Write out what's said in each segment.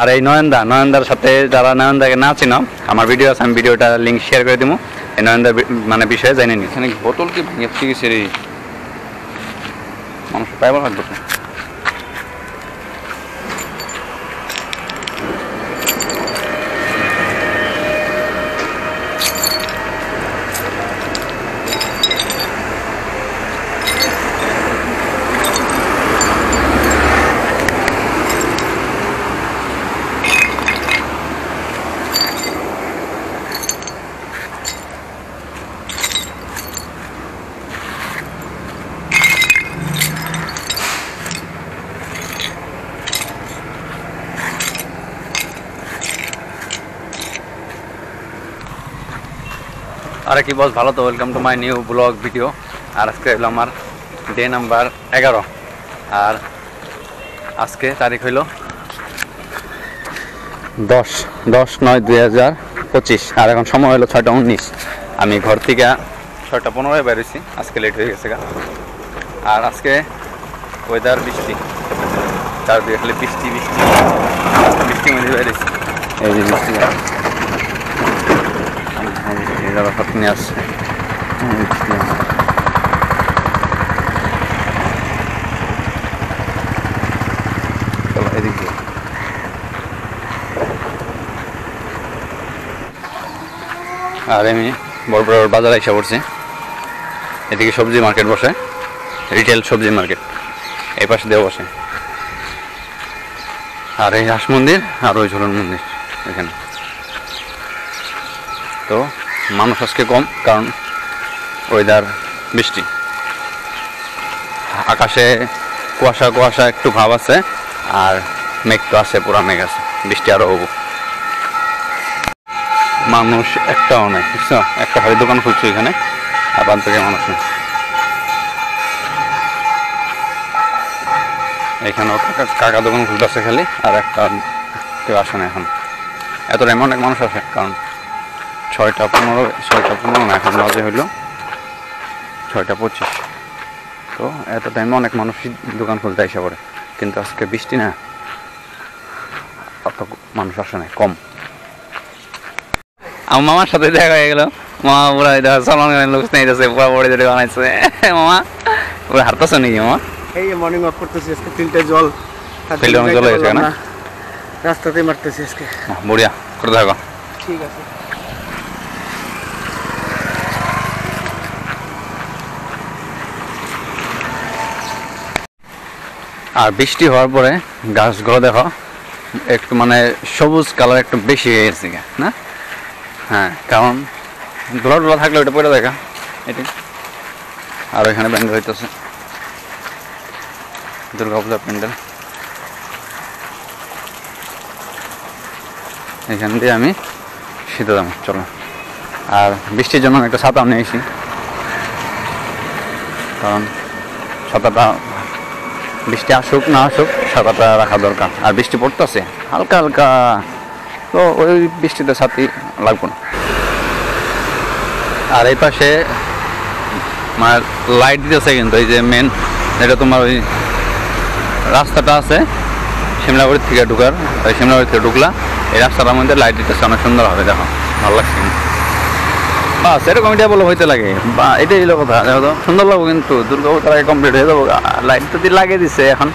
আর এই নয়নদার সাথে যারা নয়নদাকে না চিনো, আমার ভিডিও আছে, আমি ভিডিওটা লিঙ্ক শেয়ার করে দিব। এই নয়নদার মানে বিষয়ে জানি নি। এখানে বোতল কি ভেঙে গেছে রে, মানুষ পাইবার লাগবে। আরে কি বস, ভালো তো? Welcome to my new blog video. আর আজকে হলো আমার ডে নাম্বার 11। আর আজকে তারিখ হইল 10/9/2025। আর এখন সময় হলো 6টা 19। আমি ঘর থেকে 6টা 15 বেরিয়েছি, আজকে লেট হয়ে গেছে। আর আজকে ওয়েদার বৃষ্টি, চারদিকে খালি বৃষ্টি বৃষ্টি বৃষ্টি মধ্যে বেরিয়েছি। এই যে বৃষ্টি হাত নিয়ে আসছে। চলো এদিকে। আর আমি বড় বাজারে এসে পড়ছি। এদিকে সবজি মার্কেট বসে, রিটেল সবজি মার্কেট এই পাশে দিয়ে বসে। আর এই হাঁস মন্দির আর ওই ঝুলন মন্দির এখানে। তো মানুষ আজকে কম, কারণ ওয়েদার বৃষ্টি, আকাশে কুয়াশা একটু ভাব আছে। আর মেঘ তো আছে, পুরা মেঘ আছে, বৃষ্টি আরো হবো। মানুষ একটাও নাই, বুঝছো? একটা ভারী দোকান খুলছে এখানে, আর বাদ থেকে মানুষ নেই। এখানেও কাকা দোকান খুলতেছে খালি, আর একটা কেউ আসে না এখন। এত টাইম অনেক মানুষ আসে, কারণ 6টা 15 না, এখন বাজে হইল 6টা 25। তো এত টাইমে অনেক মানুষই দোকান খুলতে এসে পড়ে, কিন্তু আজকে বৃষ্টি না, অত মানুষ আসে না, কম। আমার মামার সাথে দেখা হয়ে গেল। মামা পুরা সালমান খানের লোক নিতেছে, পুরা বড়ি ধরে বানাইছে। মামা পুরা হারতেছে নাকি? মামা এই মর্নিং ওয়াক করতেছি আজকে, ফিল্ডে জল চলে গেছে না, রাস্তাতেই মারতেছি আজকে। বড়িয়া করে থাকো। ঠিক আছে। আর বৃষ্টি হওয়ার পরে গাছগুলো দেখো একটু মানে সবুজ কালার একটু বেশি হয়ে গেছে না? হ্যাঁ, কারণ ধুলা থাকলে ওটা পরে দেখা এটি। আর এখানে প্যান্ডেল হইতেছে, দুর্গা পূজার প্যান্ডেল। এখান দিয়ে আমি শীতে দাম চলো। আর বৃষ্টির জন্য আমি একটা ছাতা নিয়েছি, কারণ ছাতাটা বৃষ্টি আসুক না আসুক ছাতাটা রাখা দরকার। আর বৃষ্টি পড়তেছে হালকা হালকা, তো ওই বৃষ্টিতে ছাতি লাগবে না। আর এই পাশে আমার লাইট দিতেছে, কিন্তু এই যে মেন এটা তোমার ওই রাস্তাটা আছে শিমলাবাড়ির থেকে ঢুকার, ওই শিমলাবাড়ি থেকে ঢুকলা এই রাস্তাটার মধ্যে লাইট দিতেছে, অনেক সুন্দর হবে, দেখো ভালো লাগছে। বাস এরকম এটা বলে হইতে লাগে, বা এটাই হলো কথা, দেখো সুন্দর লাগবে। কিন্তু দুর্গাপূজার আগে কমপ্লিট হয়ে যাবো। লাইট তো দিয়ে লাগিয়ে দিচ্ছে, এখন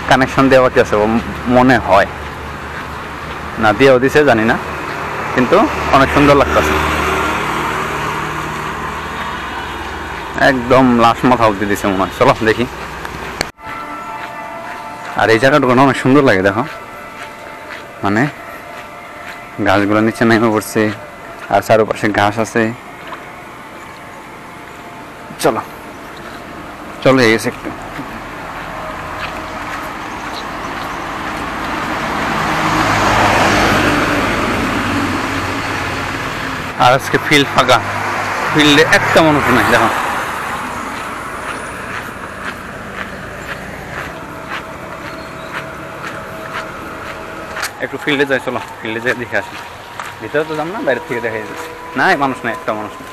কানেকশন দেওয়া বাকি আছে মনে হয়, না দিয়েও দিছে জানি না, কিন্তু অনেক সুন্দর লাগতেছে। একদম লাশ মাথা অব্দি দিছে মনে হয়। চলো দেখি। আর এই জায়গাটুকু অনেক সুন্দর লাগে, দেখো মানে গাছগুলো নিচে নেমে পড়ছে, আর চারপাশে ঘাস আছে। চলো চলে গেছে একটু। আর আজকে ফিল্ড ফাঁকা, ফিল্ডে একটা মানুষ নাই, দেখো। একটু ফিল্ডে যাই, চলো ফিল্ডে যাই দেখে আসি। ভিতরে তো যাম না, বাইরের থেকে দেখা যাচ্ছে। নাই মানুষ নাই, একটা মানুষ নেই,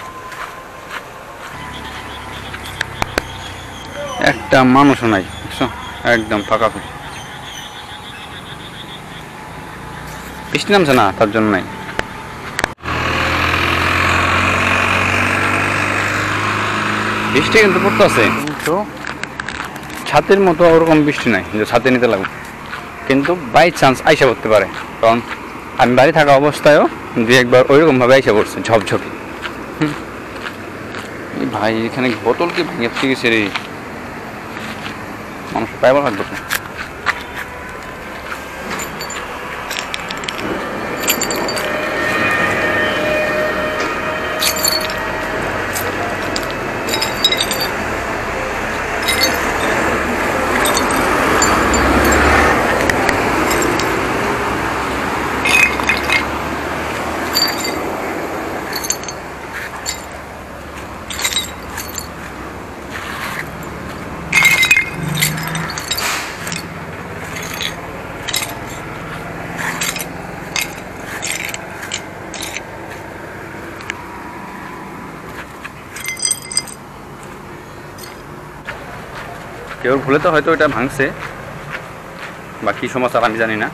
একটা মানুষও নাই, বুঝছো? একদম ফাঁকা। বৃষ্টি নামছে না, তার জন্য নাই। বৃষ্টি কিন্তু পড়তেছে, কিন্তু ছাতের মতো ওরকম বৃষ্টি নাই যে ছাতে নিতে লাগবে, কিন্তু বাই চান্স আইসা পড়তে পারে, কারণ আমি বাড়ি থাকা অবস্থায়ও দু একবার ওইরকমভাবে আইসা পড়ছে ঝপঝপি। ভাই এখানে বোতল কি ভেঙে গেছে রে, মানুষ পাইবার লাগবে তো। কেউ ভুলেতে হয়তো এটা ভাঙছে, বা কী সমস্যা আমি জানি না,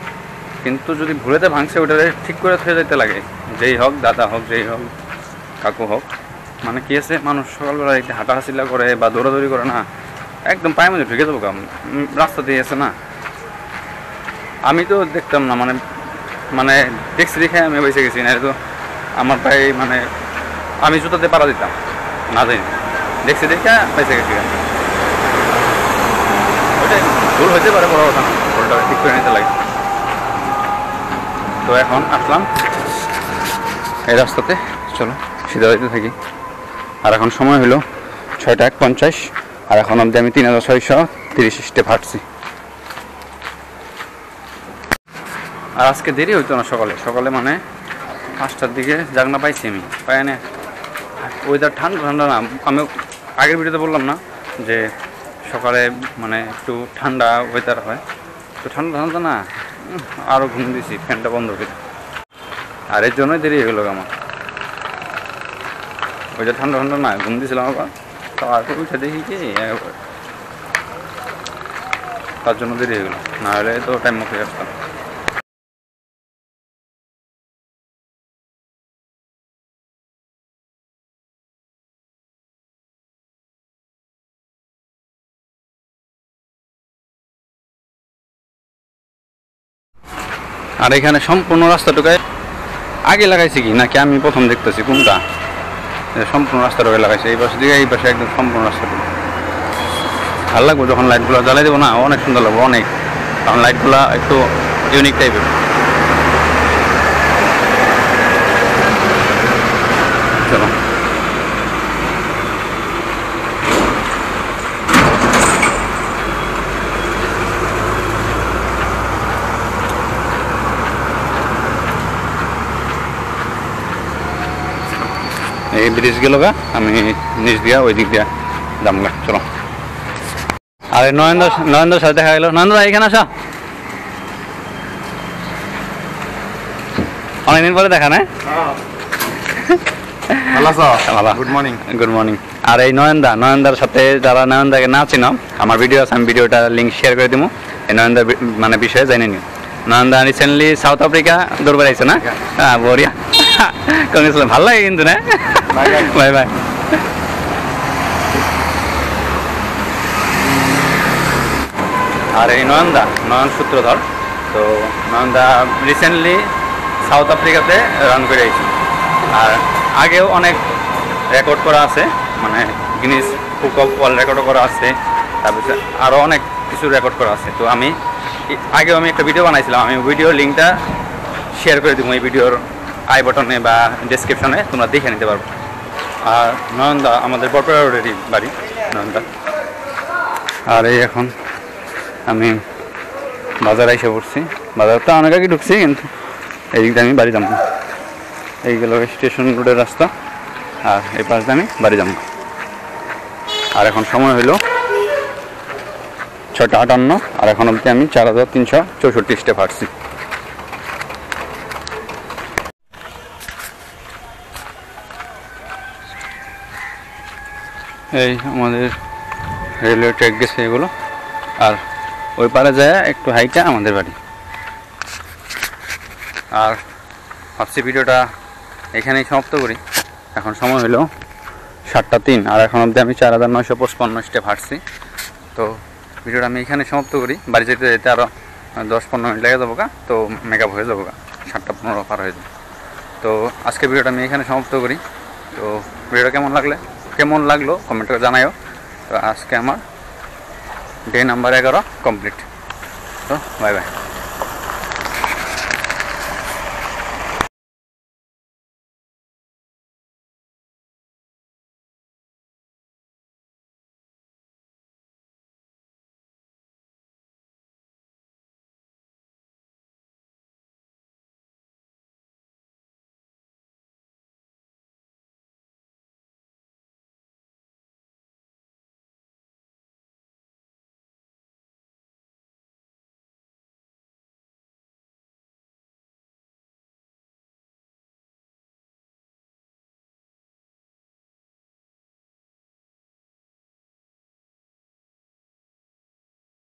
কিন্তু যদি ভুলেতে ভাঙছে ওটা ঠিক করে থয়ে যেতে লাগে, যেই হোক দাদা হোক যেই হোক কাকু হোক। মানে কী আছে, মানুষ সকালবেলা একটু হাঁটাহাঁচিলা করে বা দৌড়াদৌড়ি করে না, একদম পায়ে মধ্যে ঢুকে যাবো, রাস্তা দিয়ে আছে না। আমি তো দেখতাম না, মানে মানে দেখছি দেখে আমি বেঁচে গেছি, না তো আমার পায়ে মানে আমি জুতাতে পাড়া দিতাম না, জানি দেখছি দেখে বেঁচে গেছি। ওইটাই ভুল হইতে পারে, বড় কথা না, ভুলটা ঠিক করে নিতে লাগে। তো এখন আসলাম এই রাস্তাতে, চলো সিধা যাইতে থাকি। আর এখন সময় হলো 6:51, আর এখন অবধি আমি 3630 স্টেপ হাঁটছি। আর আজকে দেরি হইতো না, সকালে সকালে মানে 5টার দিকে জাগনা পাইছি আমি, পাই না। ওয়েদার ঠান্ডা ঠান্ডা না, আমি আগের ভিডিওতে বললাম না যে সকালে মানে একটু ঠান্ডা ওয়েদার হয়, তো ঠান্ডা ঠান্ডা না, আরও ঘুম দিয়েছি ফ্যানটা বন্ধ করে, আর এর জন্যই দেরি হয়ে গেলো আমার। ওয়েদার ঠান্ডা ঠান্ডা না, ঘুম দিয়েছিলাম আবার, তারপর উঠে দেখি কি তার জন্য দেরি হয়ে গেলো, না হলে তো টাইম মতো আসতাম। আর এখানে সম্পূর্ণ রাস্তাটুকায় আগে লাগাইছে কি নাকি আমি প্রথম দেখতেছি কোনটা, সম্পূর্ণ রাস্তাটুকায় লাগাইছে, এই পাশে দিকে এই পাশে একদম সম্পূর্ণ রাস্তাটুকু। ভালো লাগবে যখন লাইটগুলো জ্বালাই দেবো না, অনেক সুন্দর লাগবে অনেক, কারণ লাইটগুলো একটু ইউনিক টাইপের। চলো এই ব্রিজ গেল গা, আমি নিচ দিয়া ওই দিক দিয়া যাম গা, চলো। আরে নরেন্দ্র সাথে দেখা গেল, নরেন্দ্র এখানে আসা, অনেকদিন পরে দেখা না। Good morning. Good morning. আর এই নয়নদার সাথে যারা নয়নদাকে না চিনো, আমার ভিডিও আছে, আমি ভিডিওটা লিঙ্ক শেয়ার করে দিব, এই নয়নদার মানে বিষয়ে জানি নিও। নয়নদা রিসেন্টলি সাউথ আফ্রিকা দৌড় বেড়াইছে না, হ্যাঁ বঢ়িয়া, কংগ্রেস ভালো লাগে কিন্তু না। Bye bye. আর এই নয়ন সূত্রধর, তো নয়নদা রিসেন্টলি সাউথ আফ্রিকাতে রান করে আইছে, আর আগেও অনেক রেকর্ড করা আছে, মানে গিনিস বুক অফ ওয়ার্ল্ড রেকর্ডও করা আছে, তারপরে আরও অনেক কিছু রেকর্ড করা আছে। তো আগেও আমি একটা ভিডিও বানাইছিলাম, আমি ভিডিওর লিঙ্কটা শেয়ার করে দিব এই ভিডিওর আই বটনে বা ডেসক্রিপশনে, তোমরা দেখে নিতে পারবো। আর নয়নদা আমাদের বরপাড়া রোডেরই বাড়ি নয়নদা। আর এই এখন আমি বাজারে এসে পড়ছি, বাজারটা অনেক আগে ঢুকছি, কিন্তু এই দিকটা আমি বাড়ি যাবো। এই গেল স্টেশন রোডের রাস্তা, আর এই পাশে আমি বাড়ি যাবো। আর এখন সময় হলো 6:58, আর এখন অবধি আমি 4364 স্টেপ হাঁটছি। এই আমাদের রেলওয়ে ট্র্যাক গেছে এগুলো, আর ওই পারে যায় একটু হাইটা আমাদের বাড়ি। আর ভাবছি ভিডিওটা এখানেই সমাপ্ত করি। এখন সময় হলো 7:03 আর এখন অবধি আমি 4955 স্টেপ হাঁটছি। তো ভিডিওটা আমি এখানে সমাপ্ত করি। বাড়ি যেতে যেতে আরও 10-15 মিনিট লেগে যাবো তো মেকআপ হয়ে যাবো 7:15 পার হয়ে যাবে। তো আজকে ভিডিওটা আমি এখানে সমাপ্ত করি। তো ভিডিওটা কেমন লাগলো কমেন্ট করে জানাইও। তো আজকে আমার ডে নাম্বার 11 কমপ্লিট। তো বাই বাই।